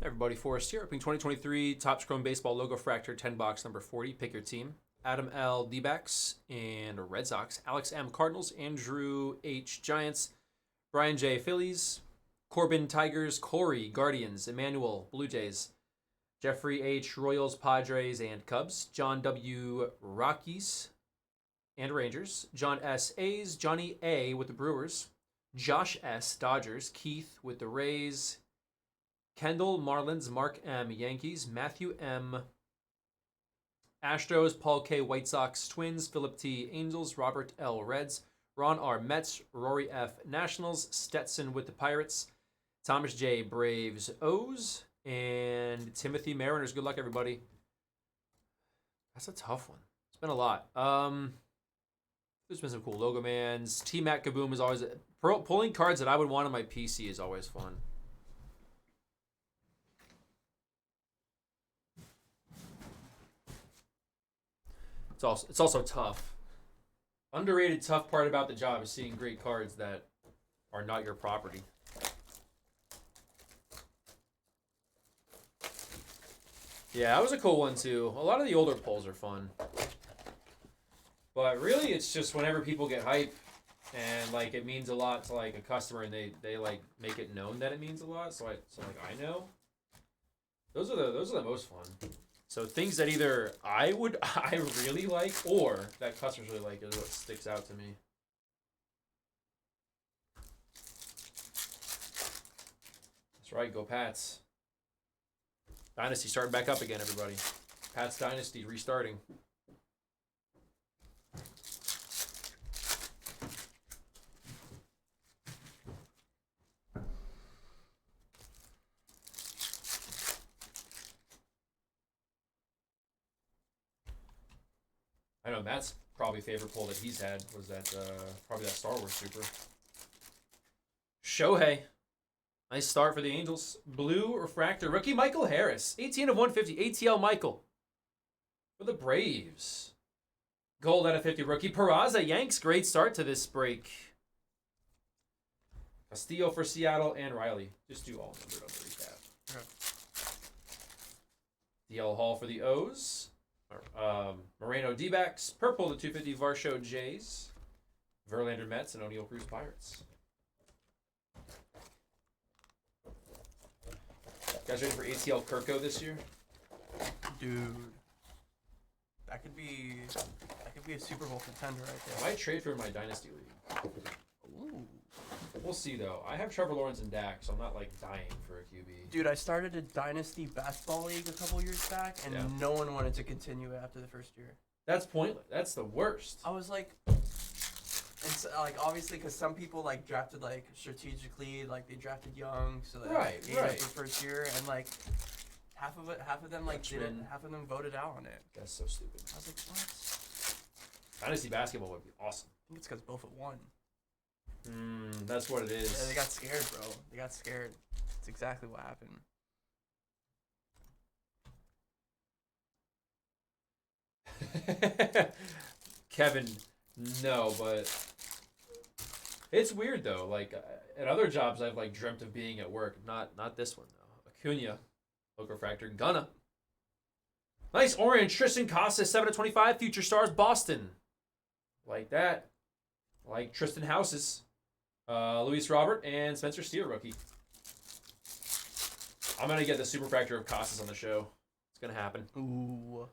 Everybody, Forrest here. Opening 2023 Topps Chrome Baseball Logofractor 10 box number 40. Pick your team. Adam L. D-backs and Red Sox. Alex M. Cardinals. Andrew H. Giants. Brian J. Phillies. Corbin Tigers. Corey Guardians. Emmanuel Blue Jays. Jeffrey H. Royals, Padres, and Cubs. John W. Rockies and Rangers. John S. A's. Johnny A. with the Brewers. Josh S. Dodgers. Keith with the Rays. Kendall Marlins, Mark M. Yankees, Matthew M. Astros, Paul K. White Sox, Twins, Philip T. Angels, Robert L. Reds, Ron R. Mets, Rory F. Nationals, Stetson with the Pirates, Thomas J. Braves, O's, and Timothy Mariners. Good luck, everybody. That's a tough one. It's been a lot. There's been some cool logo mans. T-Mac Kaboom is always pulling cards that I would want on my PC is always fun. It's also tough. Underrated tough part about the job is seeing great cards that are not your property. Yeah, that was a cool one too. A lot of the older pulls are fun. But really it's just whenever people get hype and like it means a lot to like a customer and they like make it known that it means a lot, so I know. Those are the most fun. So things that either I really like or that customers really like is what sticks out to me. That's right, go Pats. Dynasty starting back up again, everybody. Pats Dynasty restarting. I know Matt's probably favorite pull that he's had was that probably that Star Wars Super. Shohei. Nice start for the Angels. Blue Refractor rookie Michael Harris. 18 of 150. ATL Michael. For the Braves. Gold out of 50 rookie. Peraza Yanks. Great start to this break. Castillo for Seattle and Riley. Just do all numbered on the recap. Okay. DL Hall for the O's. Moreno D-backs, purple to 250 Varsho Jays, Verlander Mets, and O'Neill Cruz Pirates. Guys ready for ATL Kirko this year? Dude, that could be a Super Bowl contender right there. I might trade for my Dynasty League. Ooh. We'll see though. I have Trevor Lawrence and Dak, so I'm not like dying for a QB. Dude, I started a Dynasty Basketball League a couple years back, and no one wanted to continue after the first year. That's pointless. That's the worst. I was like, it's like obviously because some people like drafted like strategically, like they drafted young, so they gave up the first year, and like half of them like didn't, half of them voted out on it. That's so stupid. I was like, what? Dynasty basketball would be awesome. I think it's because both have won. That's what it is. Yeah, they got scared, bro. They got scared. That's exactly what happened. Kevin, no, but it's weird though. Like at other jobs, I've like dreamt of being at work. Not this one though. Acuna, Logofractor, Gunna. Nice orange. Tristan Casas, 7 of 25. Future Stars, Boston. Like that. Like Tristan Houses. Luis Robert and Spencer Steele rookie. I'm gonna get the Superfractor of Casas on the show. It's gonna happen. Ooh.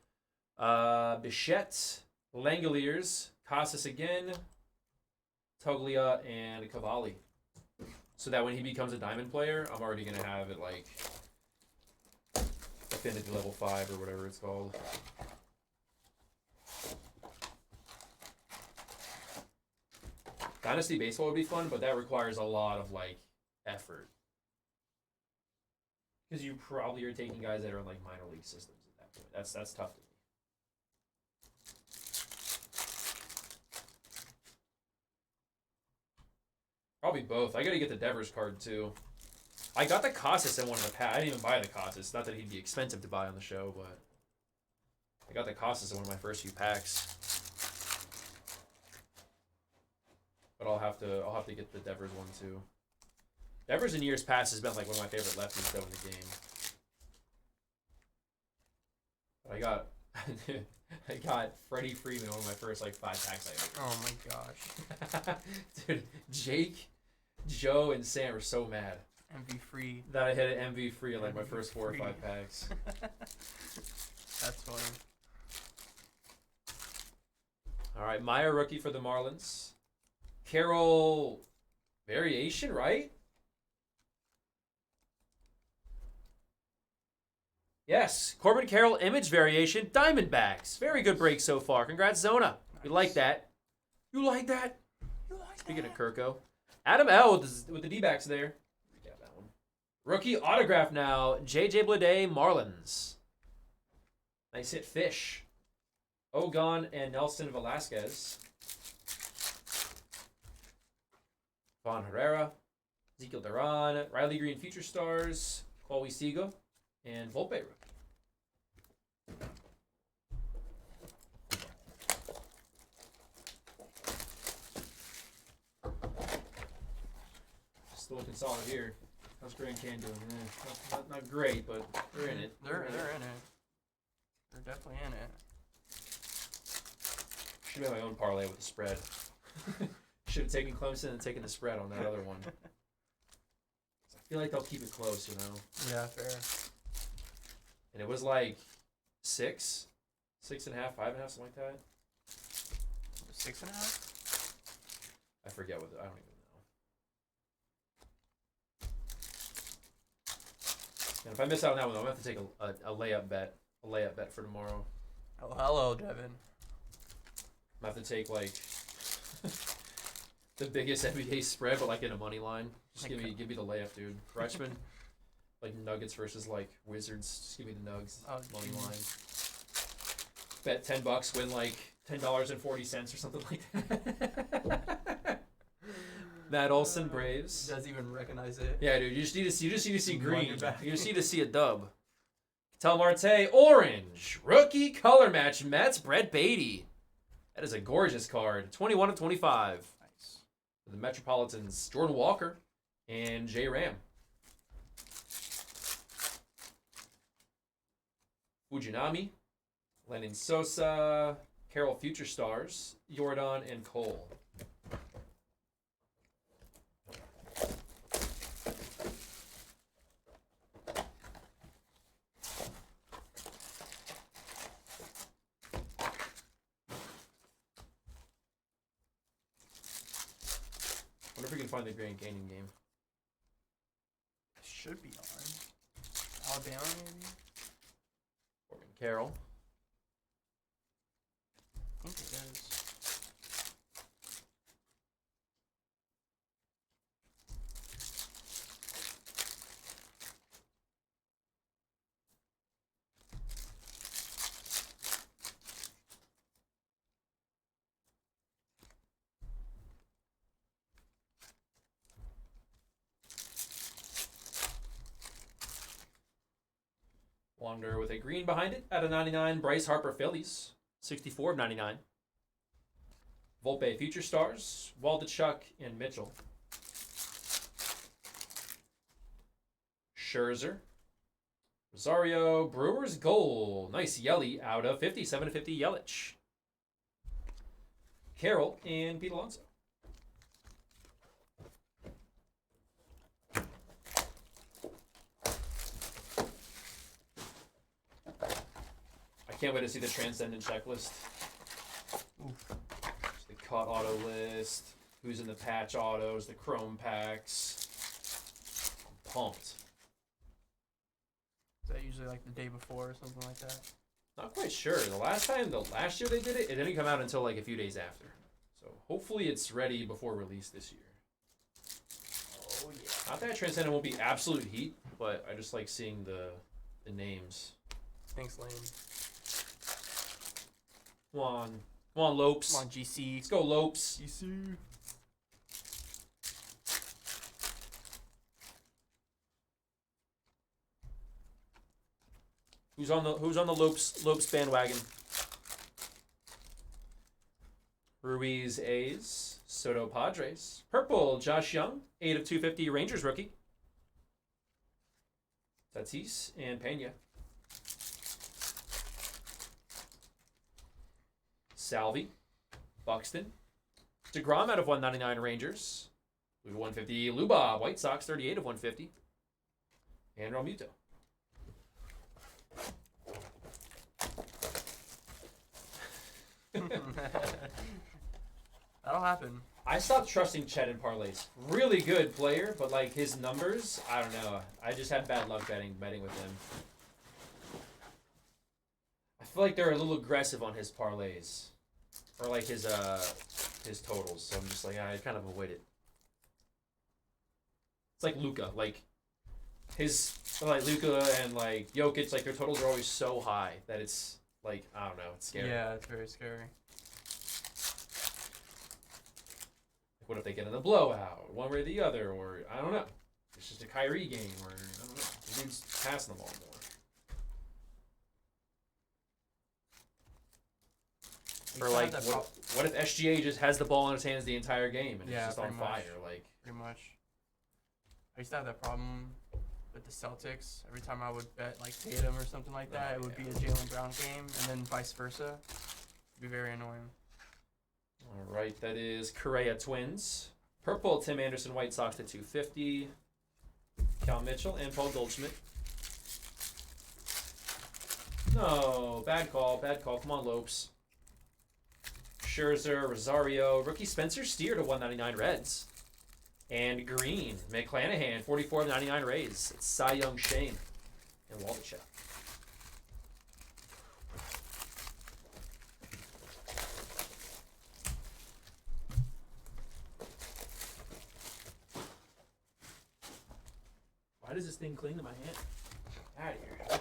Bichette, Langoliers, Casas again, Toglia, and Cavalli. So that when he becomes a diamond player, I'm already gonna have it like Affinity level 5 or whatever it's called. Dynasty baseball would be fun, but that requires a lot of like effort. Because you probably are taking guys that are in like minor league systems at that point. That's tough to me. Probably both. I gotta get the Devers card too. I got the Casas in one of the packs. I didn't even buy the Casas. Not that he'd be expensive to buy on the show, but I got the Casas in one of my first few packs. But I'll have to get the Devers one too. Devers in years past has been like one of my favorite lefties though in the game. I got I got Freddie Freeman, one of my first like 5 packs I opened. Oh my gosh. Dude, Jake, Joe, and Sam are so mad. MV free. That I hit an MV free in like my first 4 or 5 packs. That's funny. All right, Maya rookie for the Marlins. Carroll variation, right? Yes, Corbin Carroll image variation, Diamondbacks. Very good break so far. Congrats, Zona. Nice. You like that? You like that? You like Speaking that? of Kirko. Adam L with the D-backs there. Got that one. Rookie autograph now, JJ Bleday, Marlins. Nice hit, Fish. Ogon and Nelson Velasquez. Von Herrera, Ezekiel Duran, Riley Green Future Stars, Chloe Siga, and Volpe rookie. Still looking solid here. How's Grand Can doing? Not great, but they're in it. They're in it. They're definitely in it. Should have my own parlay with the spread. Should have taken Clemson and taken the spread on that other one. I feel like they'll keep it close, you know? Yeah, fair. And it was like 6.5, 5.5, something like that. 6.5? I forget what I don't even know. And if I miss out on that one, I'm gonna have to take a layup bet. A layup bet for tomorrow. Oh, hello, Devin. I'm gonna have to take like the biggest NBA spread, but like in a money line. Just give me the layup, dude. Freshman, like Nuggets versus like Wizards. Just give me the Nugs money line. Bet $10, win like $10.40 or something like that. Matt Olson, Braves. Doesn't even recognize it. Yeah, dude. You just need to see green. You just need to see a dub. Tel Marte, orange. Rookie color match, Mets, Brett Beatty. That is a gorgeous card. 21 of 25. Nice. For the Metropolitans, Jordan Walker and J. Ram. Fujinami, Lennon Sosa, Carroll Future Stars, Jordan, and Cole. I wonder if we can find the Grand Canyon game. It should be on. Alabama, maybe? Corbin Carroll. I think it is. Wander with a green behind it at a 99. Bryce Harper, Phillies. 64 of 99. Volpe, Future Stars. Waldachuk and Mitchell. Scherzer. Rosario, Brewers, goal. Nice Yelly out of 50. 7 of 50, Yelich. Carroll and Pete Alonso. Can't wait to see the Transcendent checklist. Oof. The cut auto list. Who's in the patch autos, the chrome packs. I'm pumped. Is that usually like the day before or something like that? Not quite sure. The last year they did it, it didn't come out until like a few days after. So hopefully it's ready before release this year. Oh yeah. Not that Transcendent won't be absolute heat, but I just like seeing the names. Thanks, Lane. Come on, Lopes. Come on, GC. Let's go, Lopes. GC. Who's on the Lopes bandwagon? Ruiz, A's. Soto, Padres. Purple, Josh Young. 8 of 250, Rangers rookie. Tatis and Pena. Salvi, Buxton, DeGrom out of 199 Rangers, Luda 150, Luba, White Sox 38 of 150, and Realmuto. That'll happen. I stopped trusting Chet in parlays. Really good player, but like his numbers, I don't know. I just had bad luck betting with him. I feel like they're a little aggressive on his parlays, or like his totals. So I'm just like, I kind of avoid it. It's like Luka, like Luka and like Jokic, like their totals are always so high that it's like, I don't know, it's scary. Yeah, it's very scary. What if they get in a blowout, one way or the other, or I don't know. It's just a Kyrie game, or I don't know. The dude's passing the ball more. Or like, what if SGA just has the ball in his hands the entire game and it's just on fire? Like, pretty much. I used to have that problem with the Celtics. Every time I would bet like Tatum or something like that, it would be a Jaylen Brown game, and then vice versa. It'd be very annoying. All right, that is Correa Twins. Purple, Tim Anderson, White Sox at 250. Cal Mitchell and Paul Goldschmidt. No, bad call. Come on, Lopes. Scherzer, Rosario, rookie Spencer Steer to 199 Reds. And Green, McClanahan, 44 of 99 Rays. It's Cy Young Shane and Waldachek. Why does this thing cling to my hand? Out of here.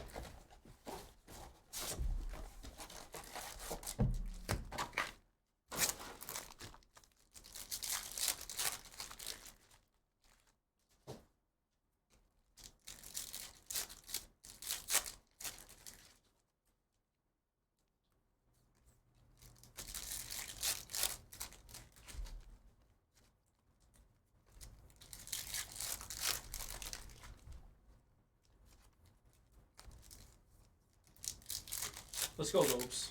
Let's go, Lopes.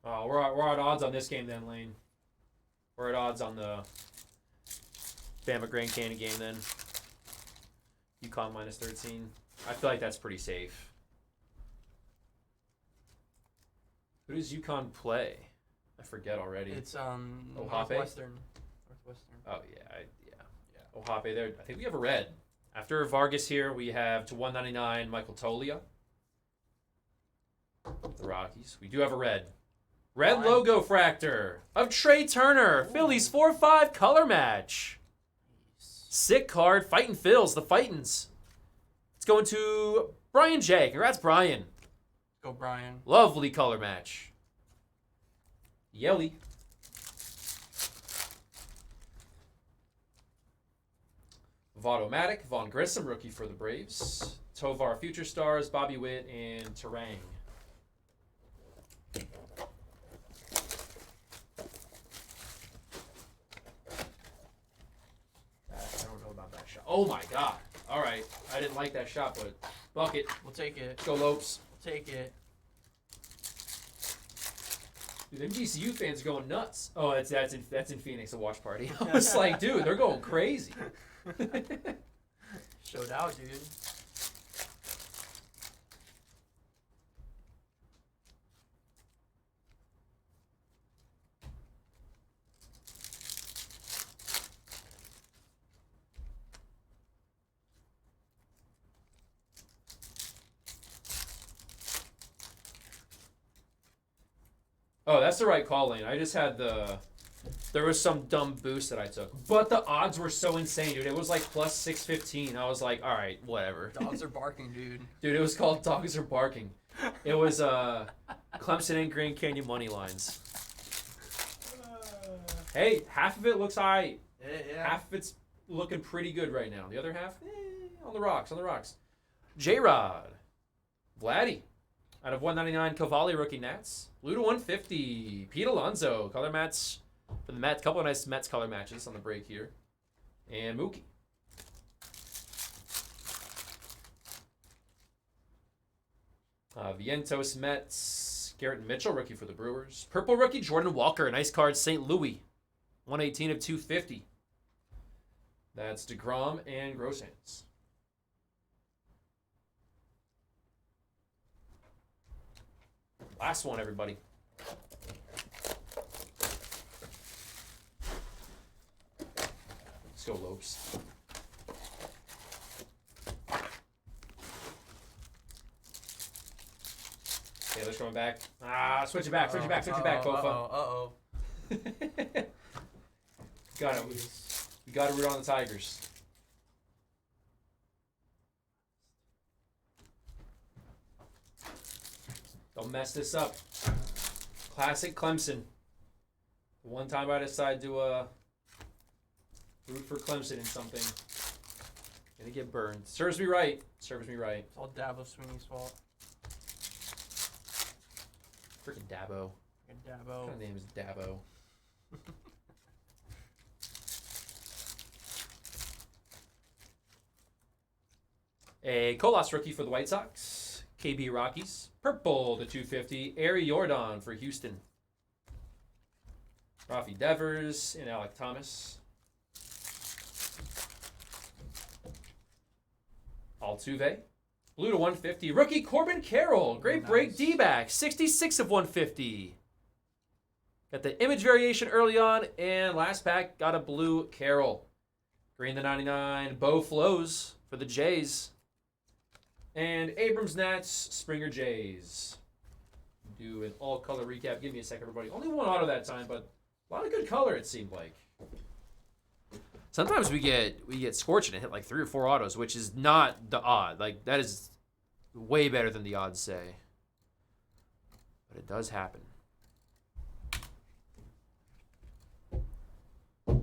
Oh, we're at odds on this game then, Lane. We're at odds on the Bama Grand Canyon game then. UConn minus 13. I feel like that's pretty safe. Who does UConn play? I forget already. It's Ohape? Northwestern. Oh yeah. Ohape there. I think we have a red. After Vargas here, we have to 199 Michael Tolia. The Rockies. We do have a red. Red Logofractor of Trey Turner. Ooh. Phillies 4-5 color match. Sick card. Fightin' Phils. The Fightins. It's going to Brian J. Congrats, Brian. Go, Brian. Lovely color match. Yelly. Vaudomatic, Vaughn Grissom, rookie for the Braves. Tovar, Future Stars, Bobby Witt, and Terang. I don't know about that shot. Oh my god. All right. I didn't like that shot, but bucket. We'll take it. Go Lopes. We'll take it. Dude, MGCU fans are going nuts. Oh, that's in Phoenix, a watch party. I was like, dude, they're going crazy. Showed out, dude. Oh, that's the right call, Lane. I just had there was some dumb boost that I took. But the odds were so insane, dude. It was like plus 615. I was like, all right, whatever. Dogs are barking, dude. Dude, it was called Dogs Are Barking. It was Clemson and Grand Canyon money lines. Hey, half of it looks all right. Yeah. Half of it's looking pretty good right now. The other half, on the rocks. J-Rod. Vladdy. Out of 199, Cavalli rookie Nats. Luda 150. Pete Alonso. Color match for the Mets. Couple of nice Mets color matches on the break here. And Mookie. Vientos Mets. Garrett Mitchell, rookie for the Brewers. Purple rookie, Jordan Walker. Nice card, St. Louis. 118 of 250. That's DeGrom and Groshans. Last one, everybody. Let's go, Lopes. Taylor's going back. Switch it back, switch it back, switch it back, Kofa. Got it. We got to root on the Tigers. Don't mess this up. Classic Clemson. One time I decided to root for Clemson in something. Gonna get burned. Serves me right. Serves me right. It's all Dabo Sweeney's fault. Freaking Dabo. Freaking Dabo. What kind of name is Dabo? A Colas rookie for the White Sox. KB Rockies. Purple to 250. Ari Jordan for Houston. Rafi Devers and Alec Thomas. Altuve. Blue to 150. Rookie Corbin Carroll. Great break D-back. 66 of 150. Got the image variation early on. And last pack got a blue Carroll. Green to 99. Bo Flows for the Jays. And Abrams Nats, Springer Jays. Do an all-color recap. Give me a second, everybody. Only one auto that time, but a lot of good color, it seemed like. Sometimes we get scorching and hit like 3 or 4 autos, which is not the odd. Like, that is way better than the odds say. But it does happen. All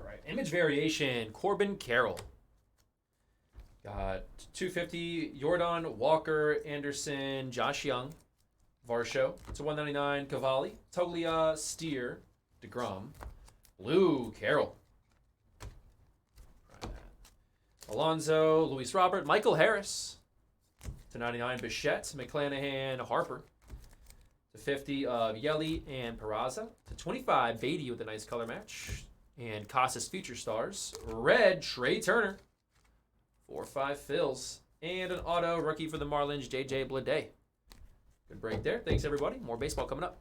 right. Image variation, Corbin Carroll. Got 250, Jordan, Walker, Anderson, Josh Young, Varsho. To 199, Cavalli, Toglia, Steer, DeGrom, Blue, Carroll. Alonzo, Luis Robert, Michael Harris. To 99, Bichette, McClanahan, Harper. To 50, Yelly and Peraza. To 25, Beatty with a nice color match. And Casas Future Stars. Red, Trey Turner. 4-5 fills. And an auto rookie for the Marlins, JJ Bleday. Good break there. Thanks, everybody. More baseball coming up.